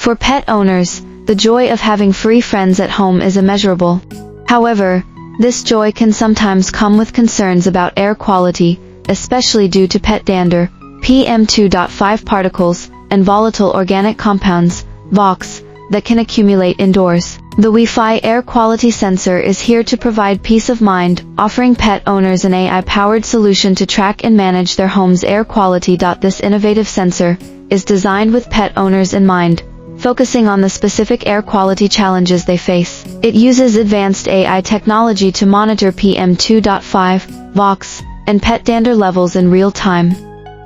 For pet owners, the joy of having furry friends at home is immeasurable. However, this joy can sometimes come with concerns about air quality, especially due to pet dander, PM2.5 particles, and volatile organic compounds, VOCs, that can accumulate indoors. The Wi-Fi air quality sensor is here to provide peace of mind, offering pet owners an AI-powered solution to track and manage their home's air quality. This innovative sensor is designed with pet owners in mind, focusing on the specific air quality challenges they face. It uses advanced AI technology to monitor PM2.5, VOCs, and pet dander levels in real time.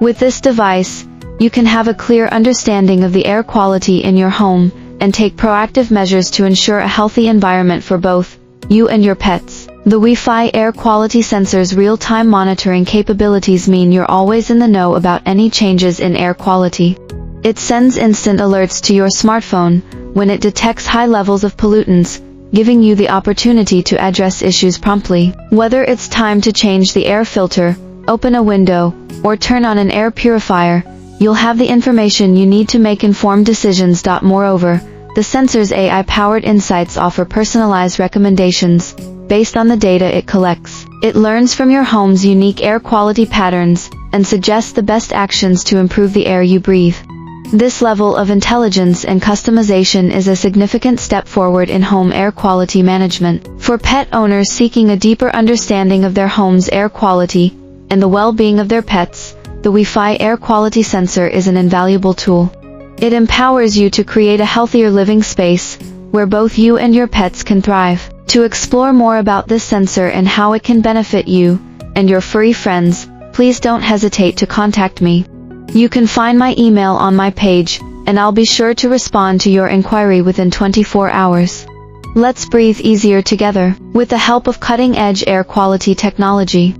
With this device, you can have a clear understanding of the air quality in your home and take proactive measures to ensure a healthy environment for both you and your pets. The Wi-Fi air quality sensor's real-time monitoring capabilities mean you're always in the know about any changes in air quality. It sends instant alerts to your smartphone when it detects high levels of pollutants, giving you the opportunity to address issues promptly. Whether it's time to change the air filter, open a window, or turn on an air purifier, you'll have the information you need to make informed decisions. Moreover, the sensor's AI-powered insights offer personalized recommendations based on the data it collects. It learns from your home's unique air quality patterns and suggests the best actions to improve the air you breathe. This level of intelligence and customization is a significant step forward in home air quality management. For pet owners seeking a deeper understanding of their home's air quality and the well-being of their pets, the Wi-Fi air quality sensor is an invaluable tool. It empowers you to create a healthier living space where both you and your pets can thrive. To explore more about this sensor and how it can benefit you and your furry friends, please don't hesitate to contact me. You can find my email on my page, and I'll be sure to respond to your inquiry within 24 hours. Let's breathe easier together with the help of cutting-edge air quality technology.